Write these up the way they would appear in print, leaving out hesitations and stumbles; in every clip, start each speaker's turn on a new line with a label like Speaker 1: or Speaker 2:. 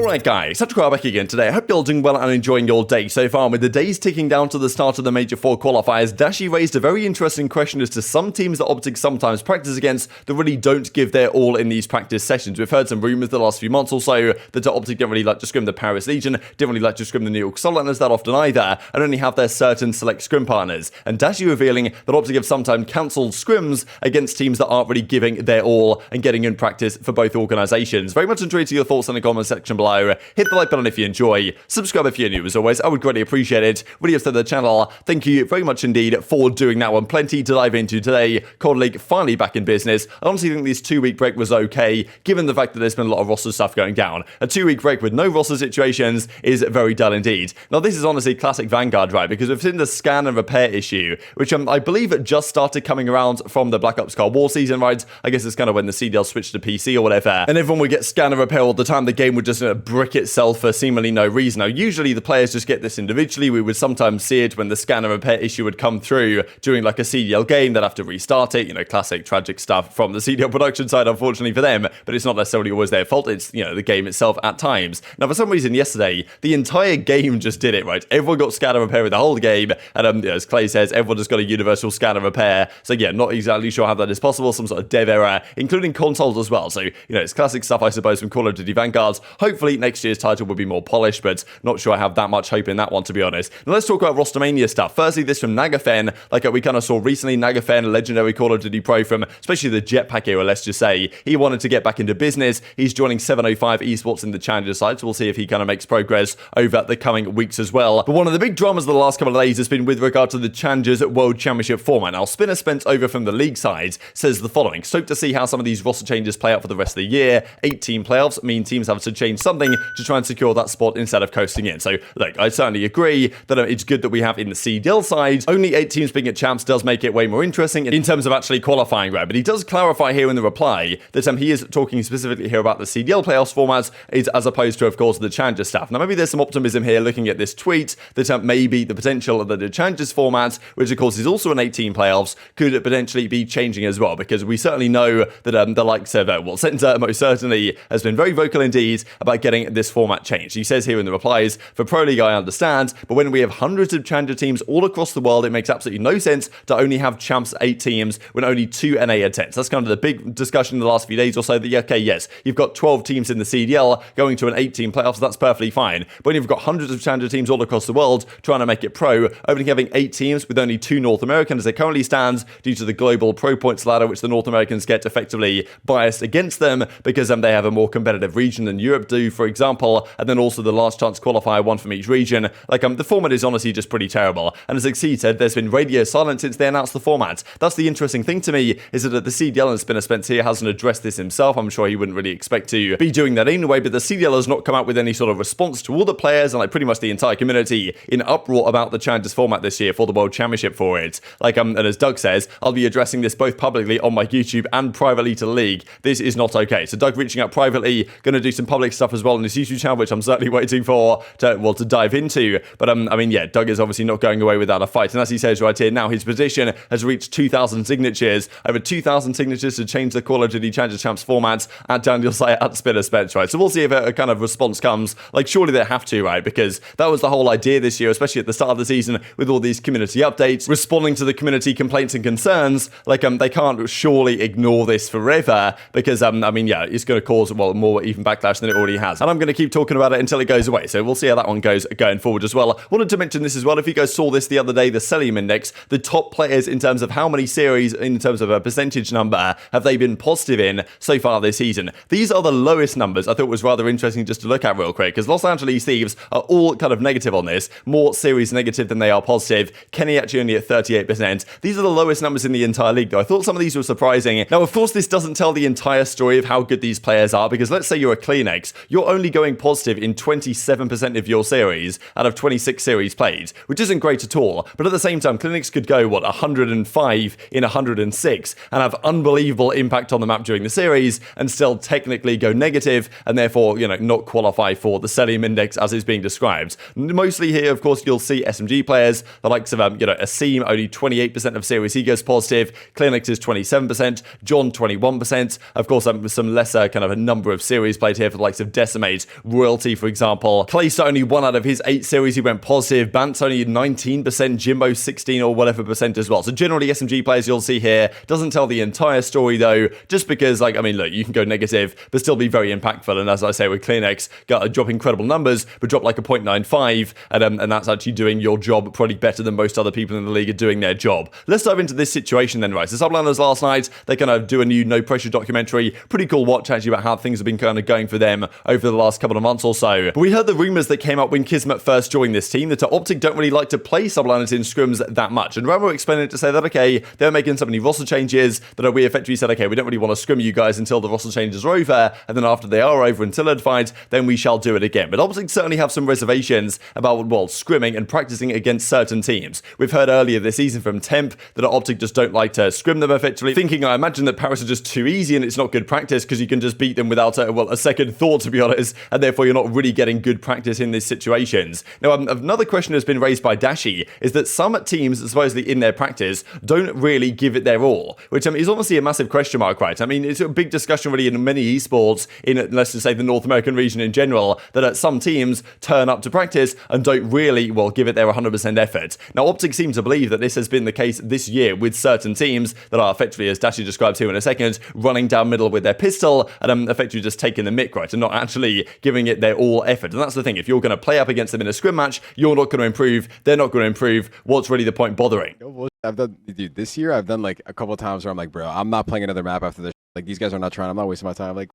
Speaker 1: Alright guys, TacticalRab back again today. I hope you're all doing well and enjoying your day so far. With the days ticking down to the start of the Major 4 qualifiers, Dashy raised a very interesting question as to some teams that OpTic sometimes practice against that really don't give their all in these practice sessions. We've heard some rumours the last few months or so that OpTic didn't really like to scrim the Paris Legion, didn't really like to scrim the New York Solidliners that often either, and only have their certain select scrim partners. And Dashy revealing that OpTic have sometimes cancelled scrims against teams that aren't really giving their all and getting in practice for both organisations. Very much enjoyed your thoughts in the comment section below. Hit the like button if you enjoy, subscribe if you're new as always, I would greatly appreciate it. Videos to the channel, thank you very much indeed for doing that one. Plenty to dive into today. COD League finally back in business. I honestly think this 2-week break was okay, given the fact that there's been a lot of roster stuff going down. A 2-week break with no roster situations is very dull indeed. Now this is honestly classic Vanguard, right, because we've seen the scan and repair issue, which I believe it just started coming around from the Black Ops Cold War season, right? I guess it's kind of when the CDL switched to PC or whatever, and everyone would get scan and repair all the time. The game would just brick itself for seemingly no reason. Now, usually the players just get this individually. We would sometimes see it when the scan and repair issue would come through during like a CDL game. They'd have to restart it, you know, classic tragic stuff from the CDL production side, unfortunately for them, but it's not necessarily always their fault. It's, you know, the game itself at times. Now, for some reason yesterday, the entire game just did it, right? Everyone got scan and repair with the whole game, and as Clay says, everyone just got a universal scan and repair. So yeah, not exactly sure how that is possible. Some sort of dev error, including consoles as well. So, you know, it's classic stuff, I suppose, from Call of Duty Vanguards. Hopefully next year's title will be more polished, but not sure I have that much hope in that one, to be honest. Now let's talk about Rostermania stuff. Firstly, this from Nagafen, like we kind of saw recently. Nagafen, a legendary Call of Duty pro from especially the Jetpack era, let's just say. He wanted to get back into business. He's joining 705 Esports in the Challenger side, so we'll see if he kind of makes progress over the coming weeks as well. But one of the big dramas of the last couple of days has been with regard to the Challengers World Championship format. Now, Spinner Spence over from the league side says the following: stoked to see how some of these roster changes play out for the rest of the year. 8-team playoffs mean teams have to change something to try and secure that spot instead of coasting in. So, look, I certainly agree that it's good that we have in the CDL side, only 8 teams being at champs does make it way more interesting in terms of actually qualifying, right? But he does clarify here in the reply that he is talking specifically here about the CDL playoffs formats as opposed to, of course, the Challenger stuff. Now, maybe there's some optimism here looking at this tweet that maybe the potential of the Challengers format, which of course is also an 8-team playoffs, could potentially be changing as well, because we certainly know that the likes of, well, Center most certainly has been very vocal indeed about getting this format changed. He says here in the replies, for Pro League I understand, but when we have hundreds of Challenger teams all across the world, it makes absolutely no sense to only have champs 8 teams when only 2 NA attempts. That's kind of the big discussion in the last few days or so, that, okay, yes, you've got 12 teams in the CDL going to an 8-team playoffs, so that's perfectly fine. But when you've got hundreds of Challenger teams all across the world trying to make it pro, only having 8 teams with only 2 North American as it currently stands due to the global pro points ladder, which the North Americans get effectively biased against them because they have a more competitive region than Europe do, for example, and then also the last chance qualifier, one from each region. Like, the format is honestly just pretty terrible. And as Hicksy said, there's been radio silence since they announced the format. That's the interesting thing to me, is that the CDL and Spinner Spence here hasn't addressed this himself. I'm sure he wouldn't really expect to be doing that anyway, but the CDL has not come out with any sort of response to all the players and like pretty much the entire community in uproar about the Challengers format this year for the World Championship for it. Like, and as Doug says, I'll be addressing this both publicly on my YouTube and privately to the league. This is not okay. So Doug reaching out privately, going to do some public stuff as well on his YouTube channel, which I'm certainly waiting for to dive into. But I mean, yeah, Doug is obviously not going away without a fight. And as he says right here, now his petition has reached 2,000 signatures, over 2,000 signatures to change the Call of Duty Challenger Champs formats at Daniel's site at Spinner Spence, right? So we'll see if a kind of response comes. Like, surely they have to, right? Because that was the whole idea this year, especially at the start of the season with all these community updates, responding to the community complaints and concerns. Like, they can't surely ignore this forever, because, I mean, yeah, it's going to cause, well, more even backlash than it already has. And I'm going to keep talking about it until it goes away. So we'll see how that one goes going forward as well. Wanted to mention this as well. If you guys saw this the other day, the Cellium Index, the top players in terms of how many series, in terms of a percentage number, have they been positive in so far this season. These are the lowest numbers. I thought it was rather interesting just to look at real quick, because Los Angeles Thieves are all kind of negative on this, more series negative than they are positive. Kenny actually only at 38%. These are the lowest numbers in the entire league, though. I thought some of these were surprising. Now, of course, this doesn't tell the entire story of how good these players are, because let's say you're a CleanX, you're only going positive in 27% of your series out of 26 series played, which isn't great at all. But at the same time, CleanX could go, 105 in 106 and have unbelievable impact on the map during the series and still technically go negative and therefore, not qualify for the Cellium Index as is being described. Mostly here, of course, you'll see SMG players, the likes of, Asim, only 28% of series he goes positive, CleanX is 27%, John 21%, of course, some lesser kind of a number of series played here for the likes of estimate. Royalty, for example, Clayster only 1 out of his 8 series he went positive. Bance only 19%, Jimbo 16 or whatever percent as well. So generally SMG players you'll see here doesn't tell the entire story though, just because like, I mean, look, you can go negative, but still be very impactful. And as I say with CleanX, drop incredible numbers, but drop like a 0.95, and that's actually doing your job probably better than most other people in the league are doing their job. Let's dive into this situation then, right? So Subliners last night, they kind of do a new No Pressure documentary. Pretty cool watch actually about how things have been kind of going for them over the last couple of months or so. But we heard the rumors that came up when Kismet first joined this team that OpTic don't really like to play Subliners in scrims that much. And Rambo explained it to say that, okay, they were making so many roster changes that we effectively said, okay, we don't really want to scrim you guys until the roster changes are over, and then after they are over until Solidified, then we shall do it again. But OpTic certainly have some reservations about, well, scrimming and practicing against certain teams. We've heard earlier this season from Temp that OpTic just don't like to scrim them effectively, thinking, I imagine that Paris are just too easy and it's not good practice because you can just beat them without a second thought, to be honest, and therefore you're not really getting good practice in these situations. Now, another question that's been raised by Dashy is that some teams, supposedly in their practice, don't really give it their all, which is obviously a massive question mark, right? I mean, it's a big discussion really in many esports, in, let's just say, the North American region in general, that some teams turn up to practice and don't really, well, give it their 100% effort. Now, OpTic seem to believe that this has been the case this year with certain teams that are effectively, as Dashy describes here in a second, running down middle with their pistol and effectively just taking the mick, right, and not actually giving it their all effort. And that's the thing, if you're going to play up against them in a scrim match, you're not going to improve, they're not going to improve, what's really the point bothering?
Speaker 2: I've done, dude, this year I've done like a couple of times where I'm like, bro, I'm not playing another map after this. Like, these guys are not trying, I'm not wasting my time. Like,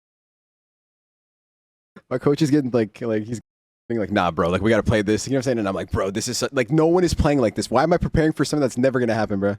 Speaker 2: my coach is getting he's being like, nah, bro, like, we got to play this. You know what I'm saying? And I'm like, bro, this is like, no one is playing like this. Why am I preparing for something that's never going to happen, bro?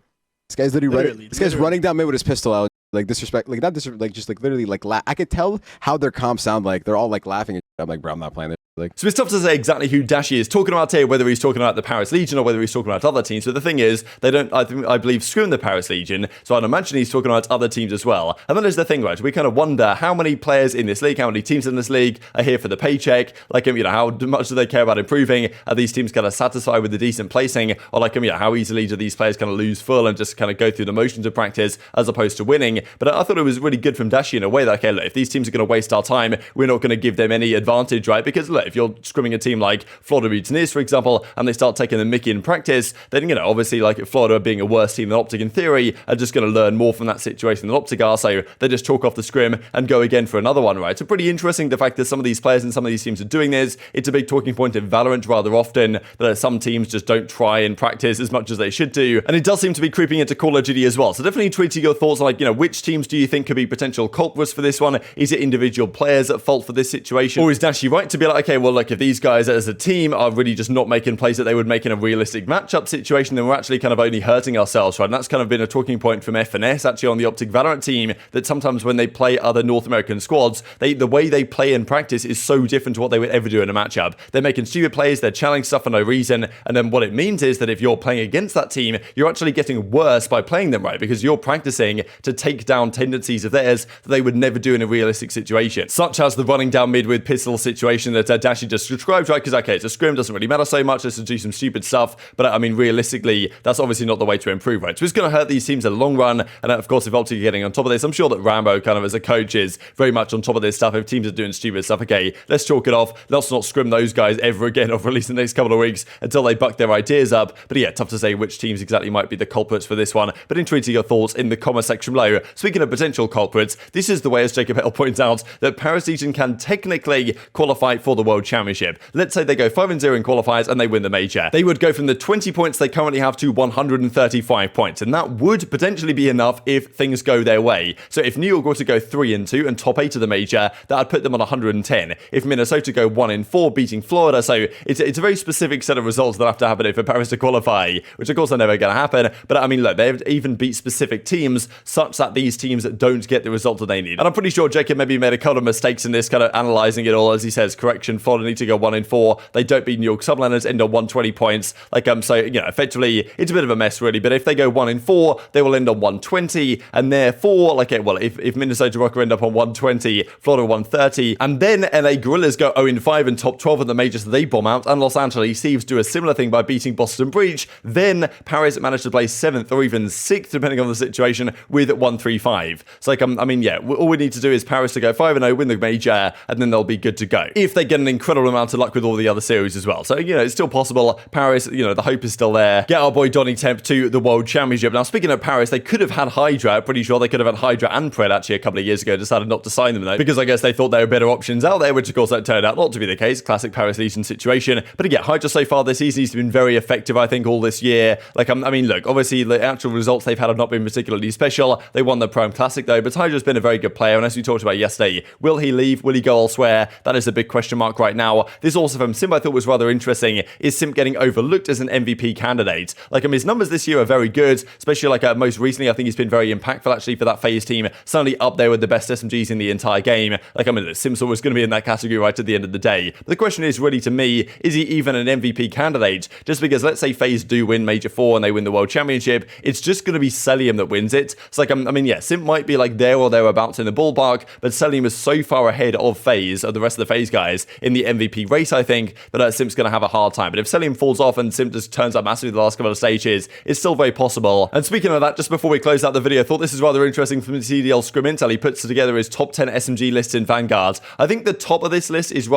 Speaker 2: This guy's literally this guy's running down mid with his pistol out. Like, disrespect, like, not disrespect, like, just like literally like, I could tell how their comps sound like. They're all like laughing. I'm like, bro, I'm not playing this. Like,
Speaker 1: so it's tough to say exactly who Dashy is talking about here, whether he's talking about the Paris Legion or whether he's talking about other teams. But the thing is, they don't, I believe, scrim the Paris Legion, so I'd imagine he's talking about other teams as well. And then there's the thing, right? We kind of wonder how many players in this league, how many teams in this league are here for the paycheck. Like, you know, how much do they care about improving? Are these teams kind of satisfied with the decent placing? Or like, you know, how easily do these players kind of lose full and just kind of go through the motions of practice as opposed to winning? But I thought it was really good from Dashy in a way that, okay, look, if these teams are going to waste our time, we're not going to give them any advantage, right? Because look, if you're scrimming a team like Florida Mutineers, for example, and they start taking the mickey in practice, then, you know, obviously, like, Florida being a worse team than OpTic in theory, are just going to learn more from that situation than OpTic are, so they just chalk off the scrim and go again for another one, right? So pretty interesting, the fact that some of these players and some of these teams are doing this. It's a big talking point in Valorant rather often, that some teams just don't try and practice as much as they should do, and it does seem to be creeping into Call of Duty as well. So definitely tweet your thoughts on, like, you know, which teams do you think could be potential culprits for this one? Is it individual players at fault for this situation? Or is Dashy right to be like, okay, well, look, if these guys as a team are really just not making plays that they would make in a realistic matchup situation, then we're actually kind of only hurting ourselves, right? And that's kind of been a talking point from FNS actually on the OpTic Valorant team, that sometimes when they play other North American squads, the way they play in practice is so different to what they would ever do in a matchup. They're making stupid plays, they're challenging stuff for no reason, and then what it means is that if you're playing against that team, you're actually getting worse by playing them, right? Because you're practicing to take down tendencies of theirs that they would never do in a realistic situation, such as the running down mid with pistol situation that Dashy just described, right? Because, okay, it's a scrim, doesn't really matter so much, let's just do some stupid stuff, but I mean, realistically, that's obviously not the way to improve, right? So it's going to hurt these teams in the long run, and of course, if OpTic are getting on top of this, I'm sure that Rambo, kind of as a coach, is very much on top of this stuff. If teams are doing stupid stuff, okay, let's chalk it off, let's not scrim those guys ever again, or for at least the next couple of weeks, until they buck their ideas up. But yeah, tough to say which teams exactly might be the culprits for this one, but intrigued to your thoughts in the comment section below. Speaking of potential culprits, this is the way, as Jacob Hell points out, that Paris Legion can technically qualify for the World Championship. Let's say they go 5-0 in qualifiers and they win the major. They would go from the 20 points they currently have to 135 points, and that would potentially be enough if things go their way. So if New York were to go 3-2 and top 8 of the major, that would put them on 110. If Minnesota go 1-4, beating Florida, so it's a very specific set of results that have to happen for Paris to qualify, which of course are never going to happen. But I mean, look, they've even beat specific teams such that these teams don't get the result that they need. And I'm pretty sure Jacob maybe made a couple of mistakes in this, kind of analyzing it all, as he says, correction Florida need to go 1-4. They don't beat New York subliners, end on 120 points. Like, so, you know, effectively, it's a bit of a mess, really. But if they go 1-4, they will end on 120. And therefore, like, well, if Minnesota Rokkr end up on 120, Florida 130, and then LA Guerrillas go 0-5 and top 12 at the majors, they bomb out, and Los Angeles Thieves do a similar thing by beating Boston Breach, then Paris managed to play 7th or even 6th, depending on the situation, with 135. So, like, I mean, yeah, all we need to do is Paris to go 5-0, win the major, and then they'll be good to go. If they get an incredible amount of luck with all the other series as well. So, you know, it's still possible. Paris, you know, the hope is still there. Get our boy Donny Temp to the World Championship. Now, speaking of Paris, they could have had Hydra. Pretty sure they could have had Hydra and Pred actually a couple of years ago. Decided not to sign them though, because I guess they thought there were better options out there, which of course that turned out not to be the case. Classic Paris Legion situation. But again, Hydra so far this season has been very effective, I think, all this year. Like, I mean, look, obviously the actual results they've had have not been particularly special. They won the Prime Classic though, but Hydra's been a very good player, and as we talked about yesterday, will he leave? Will he go elsewhere? That is a big question mark right now. This also from Simp I thought was rather interesting. Is Simp getting overlooked as an MVP candidate? Like, I mean, his numbers this year are very good, especially like most recently. I think he's been very impactful actually for that FaZe team. Certainly up there with the best SMGs in the entire game. Like, I mean, Simp's always going to be in that category right at the end of the day. But the question is really to me, is he even an MVP candidate? Just because let's say FaZe do win Major 4 and they win the World Championship, it's just going to be Cellium that wins it. It's like, I mean, yeah, Simp might be like there or thereabouts in the ballpark, but Cellium is so far ahead of FaZe, of the rest of the FaZe guys, in the MVP race, I think, that Simp's going to have a hard time. But if Cellium falls off and Simp just turns up massively the last couple of stages, it's still very possible. And speaking of that, just before we close out the video, I thought this is rather interesting from the CDL Scrim Intel. He puts together his top 10 SMG list in Vanguard. I think the top of this list is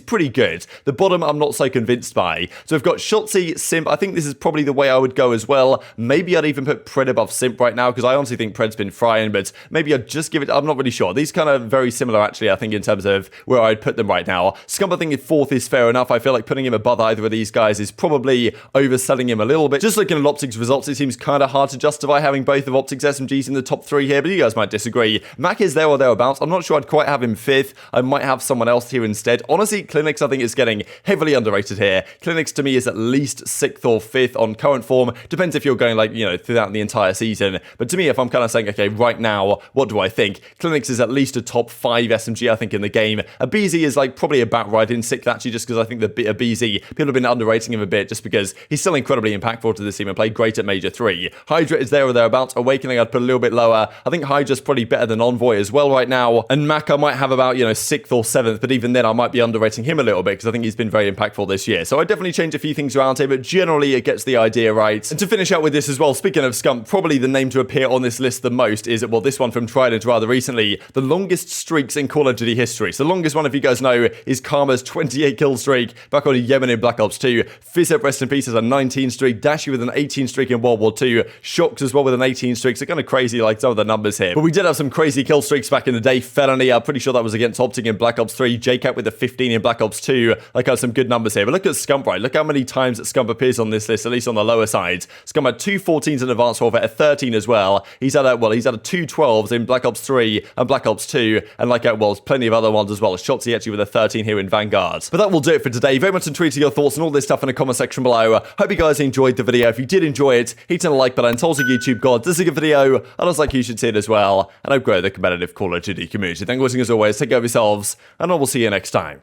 Speaker 1: pretty good. The bottom, I'm not so convinced by. So we've got Shotzzy, Simp. I think this is probably the way I would go as well. Maybe I'd even put Pred above Simp right now, because I honestly think Pred's been frying, but maybe I'd just give it, I'm not really sure. These kind of very similar, actually, I think, in terms of where I'd put them right now. Scump, I think, if 4th is fair enough. I feel like putting him above either of these guys is probably overselling him a little bit. Just looking at OpTic's results, it seems kind of hard to justify having both of OpTic's SMGs in the top 3 here, but you guys might disagree. Mac is there or thereabouts. I'm not sure I'd quite have him 5th. I might have someone else here instead. Honestly, CleanX, I think, is getting heavily underrated here. CleanX, to me, is at least 6th or 5th on current form. Depends if you're going, like, you know, throughout the entire season. But to me, if I'm kind of saying, okay, right now, what do I think? CleanX is at least a top 5 SMG, I think, in the game. aBeZy is, like, probably about right in 6th, actually, just because I think that aBeZy, people have been underrating him a bit, just because he's still incredibly impactful to this team and played great at Major 3. Hydra is there or thereabouts. Awakening, I'd put a little bit lower. I think Hydra's probably better than Envoy as well right now. And Mac, I might have about, you know, 6th or 7th, but even then, I might be underrating him a little bit, because I think he's been very impactful this year. So I'd definitely change a few things around here, but generally, it gets the idea right. And to finish out with this as well, speaking of Scump, probably the name to appear on this list the most is, well, this one from Trident rather recently, the longest streaks in Call of Duty history. So the longest one, if you guys know, is Karma's 28 kill streak back on Yemen in Black Ops 2. FaZe, rest in peace, has a 19 streak. Dashy with an 18 streak in World War 2. Shocked as well with an 18 streak. So kind of crazy, like some of the numbers here. But we did have some crazy kill streaks back in the day. Felony, I'm pretty sure that was against OpTic in Black Ops 3. JCap with a 15 in Black Ops 2. Like, I have some good numbers here. But look at Scump, right? Look how many times that Scump appears on this list, at least on the lower side. Scump had 2 14s in Advanced Warfare, a 13 as well. He's had a 2 12s in Black Ops 3 and Black Ops 2. And like, well, plenty of other ones as well. Shotzzy actually with a 13 here in Vanguard. But that will do it for today. Very much intrigued to your thoughts on all this stuff in the comment section below. Hope you guys enjoyed the video. If you did enjoy it, hit on the like button. Tell us YouTube God, this is a good video. And I was like, you should see it as well. And I grow the competitive Call of Duty community. Thank you for watching as always. Take care of yourselves. And I will see you next time.